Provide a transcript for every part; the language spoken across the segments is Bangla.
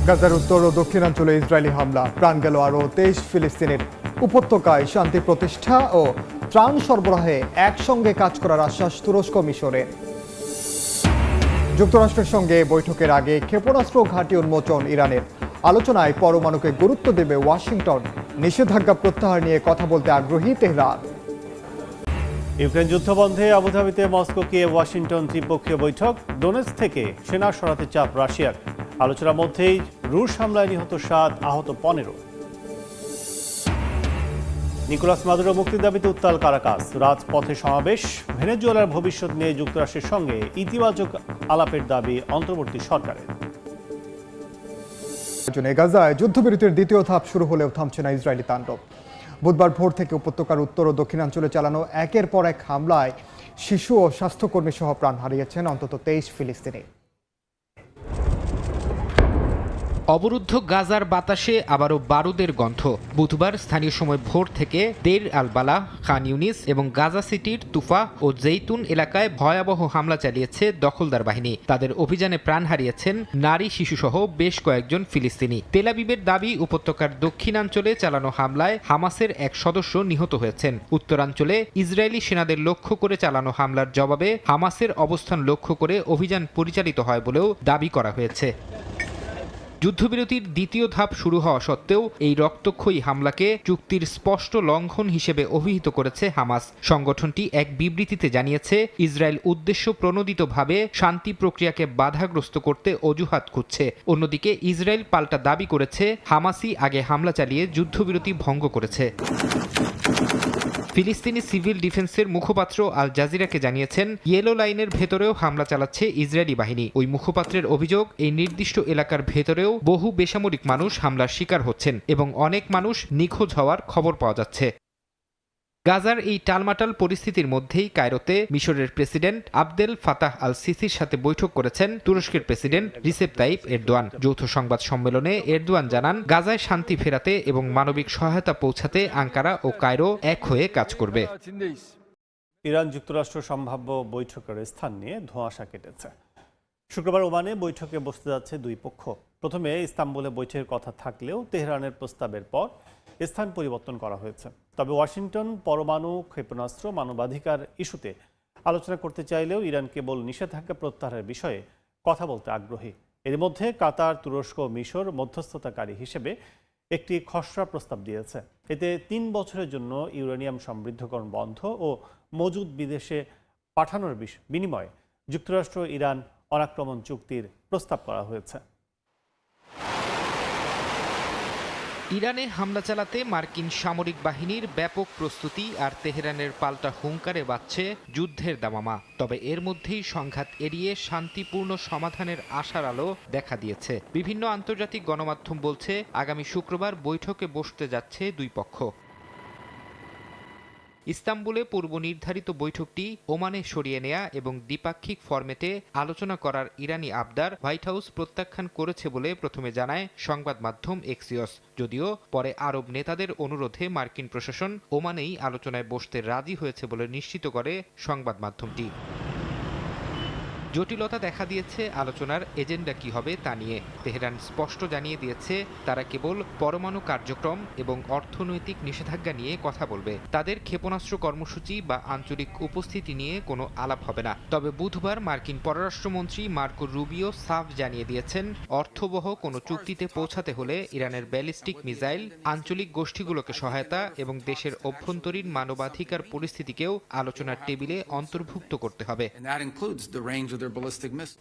গাজার উত্তর ও দক্ষিণাঞ্চলে ইসরায়েলি হামলা, প্রাণ গেল আরও 23 ফিলিস্তিনের। উপত্যকায় শান্তি প্রতিষ্ঠা ও ত্রাণ সরবরাহে একসঙ্গে কাজ করার আশ্বাস তুরস্ক মিশরের। যুক্তরাষ্ট্রের সঙ্গে বৈঠকের আগে ক্ষেপণাস্ত্র ঘাঁটি উন্মোচন ইরানের। আলোচনায় পরমাণুকে গুরুত্ব দেবে ওয়াশিংটন। নিষেধাজ্ঞা প্রত্যাহার নিয়ে কথা বলতে আগ্রহী তেহরান। ইউক্রেন যুদ্ধ বন্ধে আবুধাবিতে মস্কো কিয়েভ ওয়াশিংটন ত্রিপক্ষীয় বৈঠক। ডোনেটস্ক থেকে সেনা সরাতে চাপ রাশিয়ার। আলোচনার মধ্যেই রুশ হামলায় নিহত 7, আহত 15। নিকোলাস মাদুরো মুক্তির দাবিতে উত্তাল কারাকাস, রাজপথে সমাবেশ। ভেনেজুয়েলার ভবিষ্যৎ নিয়ে যুক্তরাষ্ট্রের সঙ্গে ইতিবাচক আলাপের দাবি অন্তর্বর্তী সরকারের। গাজায় যুদ্ধবিরতির দ্বিতীয় ধাপ শুরু হলেও থামছে না ইসরায়েলি তাণ্ডব। বুধবার ভোর থেকে উপত্যকার উত্তর ও দক্ষিণাঞ্চলে চালানো একের পর এক হামলায় শিশু ও স্বাস্থ্যকর্মী সহ প্রাণ হারিয়েছেন অন্তত 23 ফিলিস্তিনি। অবরুদ্ধ গাজার বাতাসে আবারও বারুদের গন্ধ। বুধবার স্থানীয় সময় ভোর থেকে দের আল বালা, খান ইউনিস এবং গাজা সিটির তুফা ও জেইতুন এলাকায় ভয়াবহ হামলা চালিয়েছে দখলদার বাহিনী। তাদের অভিযানে প্রাণ হারিয়েছেন নারী, শিশুসহ বেশ কয়েকজন ফিলিস্তিনি। তেল আবিবের দাবি, উপত্যকার দক্ষিণাঞ্চলে চালানো হামলায় হামাসের এক সদস্য নিহত হয়েছেন। উত্তরাঞ্চলে ইসরায়েলি সেনাদের লক্ষ্য করে চালানো হামলার জবাবে হামাসের অবস্থান লক্ষ্য করে অভিযান পরিচালিত হয় বলেও দাবি করা হয়েছে। যুদ্ধবিরতির দ্বিতীয় ধাপ শুরু হওয়া সত্ত্বেও এই রক্তক্ষয়ী হামলাকে চুক্তির স্পষ্ট লঙ্ঘন হিসেবে অভিহিত করেছে হামাস। সংগঠনটি এক বিবৃতিতে জানিয়েছে, ইসরায়েল উদ্দেশ্য প্রণোদিতভাবে শান্তি প্রক্রিয়াকে বাধাগ্রস্ত করতে অজুহাত খুঁজছে। অন্যদিকে ইসরায়েল পাল্টা দাবি করেছে, হামাসই আগে হামলা চালিয়ে যুদ্ধবিরতি ভঙ্গ করেছে। ফিলিস্তিনি সিভিল ডিফেন্সের মুখপাত্র আল জাজিরাকে জানিয়েছেন, ইয়েলো লাইনের ভেতরেও হামলা চালাচ্ছে ইসরায়েলি বাহিনী। ওই মুখপাত্রের অভিযোগ, এই নির্দিষ্ট এলাকার ভেতরেও বহু বেসামরিক মানুষ হামলার শিকার হচ্ছেন এবং অনেক মানুষ নিখোঁজ হওয়ার খবর পাওয়া যাচ্ছে। গাজার এই টালমাটাল পরিস্থিতির মধ্যেই কায়রোতে মিশরের প্রেসিডেন্ট আবদেল ফাতাহ আল সিসির সাথে বৈঠক করেছেন তুরস্কের প্রেসিডেন্ট রিসেপ তাইপ এরদোয়ান। যৌথ সংবাদ সম্মেলনে এরদোয়ান জানান, গাজায় শান্তি ফেরাতে এবং মানবিক সহায়তা পৌঁছাতে আঙ্কারা ও কায়রো এক হয়ে কাজ করবে। ইরান যুক্তরাষ্ট্র সম্ভাব্য বৈঠকের স্থান নিয়ে ধোঁয়াশা কেটেছে। শুক্রবার ওমানে বৈঠকে বসতে যাচ্ছে দুই পক্ষ। প্রথমে ইস্তাম্বুলে বৈঠকের কথা থাকলেও তেহরানের প্রস্তাবের পর স্থান পরিবর্তন করা হয়েছে। তবে ওয়াশিংটন পরমাণু, ক্ষেপণাস্ত্র, মানবাধিকার ইস্যুতে আলোচনা করতে চাইলেও ইরান কেবল নিষেধাজ্ঞা প্রত্যাহারের বিষয়ে কথা বলতে আগ্রহী। এর মধ্যে কাতার, তুরস্ক, মিশর মধ্যস্থতাকারী হিসেবে একটি খসড়া প্রস্তাব দিয়েছে। এতে 3 বছরের জন্য ইউরেনিয়াম সমৃদ্ধকরণ বন্ধ ও মজুদ বিদেশে পাঠানোর বিনিময়ে যুক্তরাষ্ট্র ইরান অনাক্রমণ চুক্তির প্রস্তাব করা হয়েছে। ইরানে হামলা চালাতে মার্কিন সামরিক বাহিনীর ব্যাপক প্রস্তুতি আর তেহরানের পাল্টা হুঙ্কারে বাজছে যুদ্ধের দামামা। তবে এর মধ্যেই সংঘাত এড়িয়ে শান্তিপূর্ণ সমাধানের আশার আলো দেখা দিয়েছে। বিভিন্ন আন্তর্জাতিক গণমাধ্যম বলছে, আগামী শুক্রবার বৈঠকে বসতে যাচ্ছে দুই পক্ষ। ইস্তাম্বুলে পূর্ব নির্ধারিত বৈঠকটি ওমানে সরিয়ে নেয়া এবং দ্বিপাক্ষিক ফরম্যাটে আলোচনা করার ইরানি আবদার হোয়াইট হাউস প্রত্যাখ্যান করেছে বলে প্রথমে জানায় সংবাদ মাধ্যম এক্সিওস। যদিও পরে আরব নেতাদের অনুরোধে মার্কিন প্রশাসন ওমানেই আলোচনায় বসতে রাজি হয়েছে বলে নিশ্চিত করে সংবাদ মাধ্যমটি। জটিলতা দেখা দিয়েছে আলোচনার এজেন্ডা কি হবে তা নিয়ে। তেহরান স্পষ্ট জানিয়ে দিয়েছে, তারা কেবল পরমাণু কার্যক্রম এবং অর্থনৈতিক নিষেধাজ্ঞা নিয়ে কথা বলবে। তাদের ক্ষেপণাস্ত্র কর্মসূচি বা আঞ্চলিক উপস্থিতি নিয়ে কোনো আলাপ হবে না। তবে বুধবার মার্কিন পররাষ্ট্রমন্ত্রী মার্কো রুবিও সাফ জানিয়ে দিয়েছেন, অর্থবহ কোনো চুক্তিতে পৌঁছাতে হলে ইরানের ব্যালিস্টিক মিসাইল, আঞ্চলিক গোষ্ঠীগুলোকে সহায়তা এবং দেশের অভ্যন্তরীণ মানবাধিকার পরিস্থিতিকেও আলোচনার টেবিলে অন্তর্ভুক্ত করতে হবে।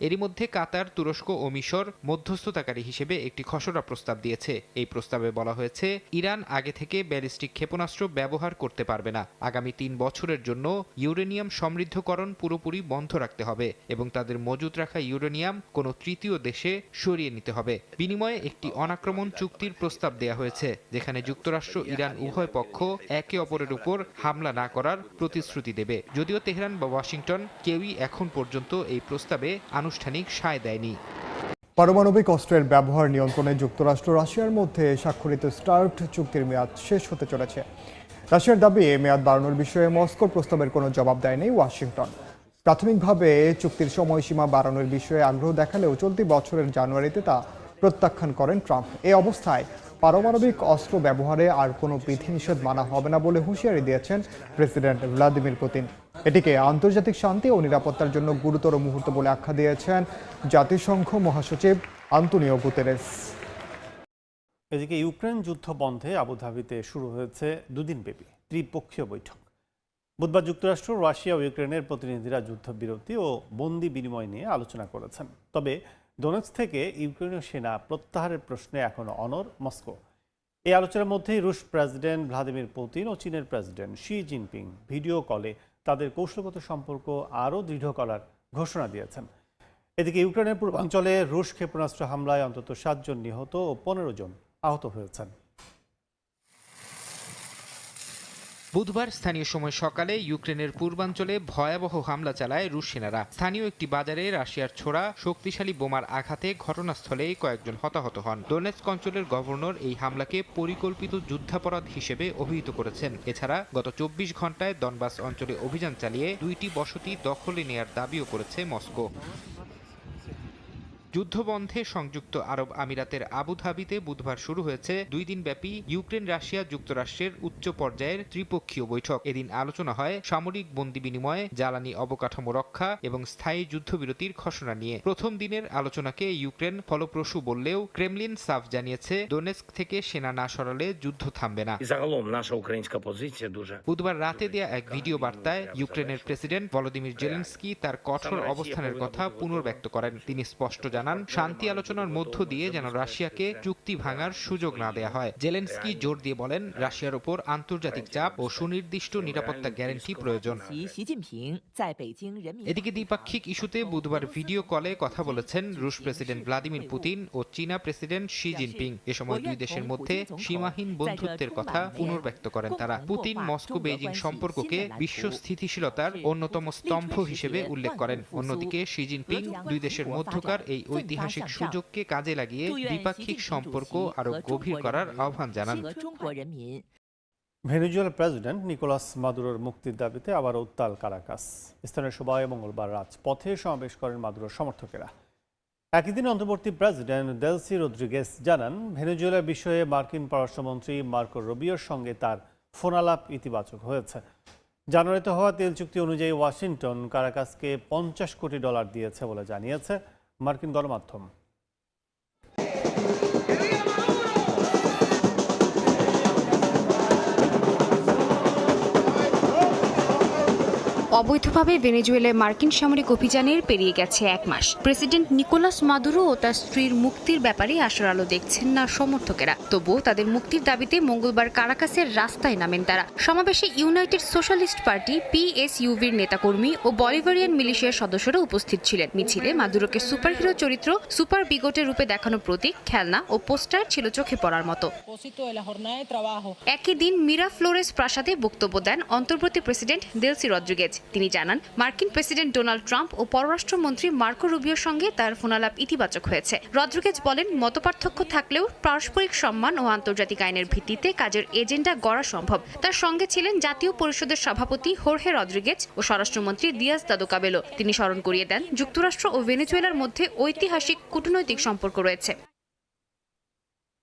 এরই মধ্যে কাতার, তুরস্ক ও মিশর মধ্যস্থতাকারী হিসেবে একটি খসড়া প্রস্তাব দিয়েছে। এই প্রস্তাবে বলা হয়েছে, ইরান আগে থেকে ব্যালিস্টিক ক্ষেপণাস্ত্র ব্যবহার করতে পারবে না। আগামী 3 বছরের জন্য ইউরেনিয়াম সমৃদ্ধকরণ পুরোপুরি বন্ধ রাখতে হবে এবং তাদের মজুত রাখা ইউরেনিয়াম কোনো তৃতীয় দেশে সরিয়ে নিতে হবে। বিনিময়ে একটি অনাক্রমণ চুক্তির প্রস্তাব দেয়া হয়েছে, যেখানে যুক্তরাষ্ট্র, ইরান উভয় পক্ষ একে অপরের উপর হামলা না করার প্রতিশ্রুতি দেবে। যদিও তেহরান বা ওয়াশিংটন কেউই এখন পর্যন্ত এই প্রস্তাবে আনুষ্ঠানিক সায় দেয়নি। পারমাণবিক অস্ত্রের ব্যবহার নিয়ন্ত্রণে যুক্তরাষ্ট্র রাশিয়ার মধ্যে স্বাক্ষরিত স্টার্ট চুক্তির মেয়াদ শেষ হতে চলেছে। রাশিয়ার দাবি, মেয়াদ বাড়ানোর বিষয়ে মস্কোর প্রস্তাবের কোনো জবাব দেয়নি ওয়াশিংটন। প্রাথমিকভাবে চুক্তির সময়সীমা বাড়ানোর বিষয়ে আগ্রহ দেখালেও চলতি বছরের জানুয়ারিতে তা প্রত্যাখ্যান করেন ট্রাম্প। এই অবস্থায় পারমাণবিক অস্ত্র ব্যবহারে আর কোনো বিধিনিষেধ মানা হবে না বলে হুঁশিয়ারি দিয়েছেন প্রেসিডেন্ট ভ্লাদিমির পুতিন। এটিকে আন্তর্জাতিক শান্তি ও নিরাপত্তার জন্য গুরুতর মুহূর্ত বলে আখ্যা দিয়েছেন জাতিসংঘ মহাসচিব আন্তোনিও গুতেরেস। এদিকে ইউক্রেন যুদ্ধ বন্ধে আবুধাবিতে শুরু হয়েছে দুদিনব্যাপী ত্রিপক্ষীয় বৈঠক। বুধবার যুক্তরাষ্ট্র, রাশিয়া ও ইউক্রেনের প্রতিনিধিরা যুদ্ধবিরতি ও বন্দি বিনিময় নিয়ে আলোচনা করেছেন। তবে ডোনেটস্ক থেকে ইউক্রেনীয় সেনা প্রত্যাহারের প্রশ্নে এখনো অনড় মস্কো। এই আলোচনার মধ্যেই রুশ প্রেসিডেন্ট ভ্লাদিমির পুতিন ও চীনের প্রেসিডেন্ট শি জিনপিং ভিডিও কলে তাদের কৌশলগত সম্পর্ক আরও দৃঢ় করার ঘোষণা দিয়েছেন। এদিকে ইউক্রেনের পূর্বাঞ্চলে রুশ ক্ষেপণাস্ত্র হামলায় অন্তত 7 জন নিহত ও 15 জন আহত হয়েছেন। বুধবার স্থানীয় সময় সকালে ইউক্রেনের পূর্বাঞ্চলে ভয়াবহ হামলা চালায় রুশ সেনারা। স্থানীয় একটি বাজারে রাশিয়ার ছোড়া শক্তিশালী বোমার আঘাতে ঘটনাস্থলে কয়েকজন হতাহত হন। ডোনেটস্ক অঞ্চলের গভর্নর এই হামলাকে পরিকল্পিত যুদ্ধাপরাধ হিসেবে অভিহিত করেছেন। এছাড়া গত 24 ঘন্টায় দনবাস অঞ্চলে অভিযান চালিয়ে 2টি বসতি দখলে নেয়ার দাবিও করেছে মস্কো। যুদ্ধবন্ধে সংযুক্ত আরব আমিরাতের আবুধাবিতে বুধবার শুরু হয়েছে 2 দিনব্যাপী ইউক্রেন, রাশিয়া, যুক্তরাষ্ট্রের উচ্চ পর্যায়ের ত্রিপক্ষীয় বৈঠক। এদিন আলোচনা হয় সামরিক বন্দি বিনিময়, জ্বালানি অবকাঠামো রক্ষা এবং স্থায়ী যুদ্ধবিরতির ঘোষণা নিয়ে। প্রথম দিনের আলোচনাকে ইউক্রেন ফলপ্রসূ বললেও ক্রেমলিন সাফ জানিয়েছে ডোনেটস্ক থেকে সেনা না সরালে যুদ্ধ থামবে না। বুধবার রাতে দেয়া এক ভিডিও বার্তায় ইউক্রেনের প্রেসিডেন্ট ভলোদিমির জেলেনস্কি তার কঠোর অবস্থানের কথা পুনর্ব্যক্ত করেন। তিনি স্পষ্ট জানান, শান্তি আলোচনার মধ্য দিয়ে যেন রাশিয়াকে চুক্তি ভাঙার সুযোগ না দেয়া হয়। জেলেনস্কি জোর দিয়ে বলেন, রাশিয়ার উপর আন্তর্জাতিক চাপ ও সুনির্দিষ্ট নিরাপত্তা গ্যারান্টি প্রয়োজন। এদিকে দ্বিপাক্ষিক ইস্যুতে বুধবার ভিডিও কলে কথা বলেছেন রুশ প্রেসিডেন্ট ভ্লাদিমির পুতিন ও চীনা প্রেসিডেন্ট শি জিনপিং। এ সময় দুই দেশের মধ্যে সীমাহীন বন্ধুত্বের কথা পুনর্ব্যক্ত করেন তারা। পুতিন মস্কো বেইজিং সম্পর্ককে বিশ্ব স্থিতিশীলতার অন্যতম স্তম্ভ হিসেবে উল্লেখ করেন। অন্যদিকে শি জিনপিং দুই দেশের মধ্যকার এই ঐতিহাসিক সুযোগকে কাজে লাগিয়ে দ্বিপাক্ষিক সম্পর্ক আরো গভীর করার আহ্বান জানান। ভেনেজুয়েলার প্রেসিডেন্ট নিকোলাস মাদুরোর মুক্তির দাবিতে আবার উত্তাল কারাকাস। স্থানীয় সভায় মঙ্গলবার রাজপথে সমাবেশ করেন মাদুরোর সমর্থকেরা। একই দিন অন্তর্বর্তী প্রেসিডেন্ট দেলসি রদ্রিগেস জানান, ভেনেজুয়েলার বিষয়ে মার্কিন পররাষ্ট্রমন্ত্রী মার্কো রুবিওর সঙ্গে তার ফোনালাপ ইতিবাচক হয়েছে। জানুয়ারিতে হওয়া তেল চুক্তি অনুযায়ী ওয়াশিংটন কারাকাসকে $50 কোটি দিয়েছে বলে জানিয়েছে মার্কিন গণমাধ্যম। অবৈধভাবে ভেনেজুয়েলায় মার্কিন সামরিক অভিযানের পেরিয়ে গেছে 1 মাস। প্রেসিডেন্ট নিকোলাস মাদুরো ও তার স্ত্রীর মুক্তির ব্যাপারে আশার আলো দেখছেন না সমর্থকেরা। তবুও তাদের মুক্তির দাবিতে মঙ্গলবার কারাকাসের রাস্তায় নামেন তারা। সমাবেশে ইউনাইটেড সোশ্যালিস্ট পার্টি PSUVর নেতাকর্মী ও বলিভারিয়ান মিলিশিয়ার সদস্যরা উপস্থিত ছিলেন। মিছিলে মাদুরোকে সুপারহিরো চরিত্র, সুপার বিগোটের রূপে দেখানো প্রতীক, খেলনা ও পোস্টার ছিল চোখে পড়ার মতো। একই দিন মিরা ফ্লোরেস প্রাসাদে বক্তব্য দেন অন্তর্বর্তী প্রেসিডেন্ট দেলসি রদ্রিগেজ। তিনি জানান, মার্কিন প্রেসিডেন্ট ডোনাল্ড ট্রাম্প ও পররাষ্ট্রমন্ত্রী মার্কো রুবিওর সঙ্গে তার ফোনালাপ ইতিবাচক হয়েছে। রদ্রিগেজ বলেন, মতপার্থক্য থাকলেও পারস্পরিক সম্মান ও আন্তর্জাতিক আইনের ভিত্তিতে কাজের এজেন্ডা গড়া সম্ভব। তার সঙ্গে ছিলেন জাতীয় পরিষদের সভাপতি হোর্হে রদ্রিগেজ ও স্বরাষ্ট্রমন্ত্রী দিয়াজ দাদো কাবেলো। তিনি স্মরণ করিয়ে দেন, যুক্তরাষ্ট্র ও ভেনেজুয়েলার মধ্যে ঐতিহাসিক কূটনৈতিক সম্পর্ক রয়েছে।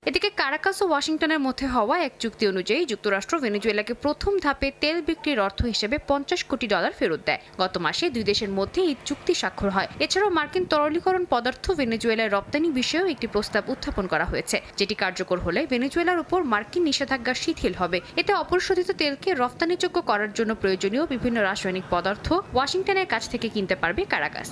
এদিকে কারাকাস ও ওয়াশিংটনের মধ্যে হওয়া এক চুক্তি অনুযায়ী যুক্তরাষ্ট্র ভেনেজুয়েলাকে প্রথম ধাপে তেল বিক্রির অর্থ হিসেবে $50 কোটি ফেরত দেয়। গত মাসে দুই দেশের মধ্যে এই চুক্তি স্বাক্ষর হয়। এছাড়াও মার্কিন তরলীকরণ পদার্থ ভেনেজুয়েলায় রপ্তানি বিষয়েও একটি প্রস্তাব উত্থাপন করা হয়েছে, যেটি কার্যকর হলে ভেনেজুয়েলার উপর মার্কিন নিষেধাজ্ঞা শিথিল হবে। এতে অপরিশোধিত তেলকে রপ্তানিযোগ্য করার জন্য প্রয়োজনীয় বিভিন্ন রাসায়নিক পদার্থ ওয়াশিংটনের কাছ থেকে কিনতে পারবে কারাকাস।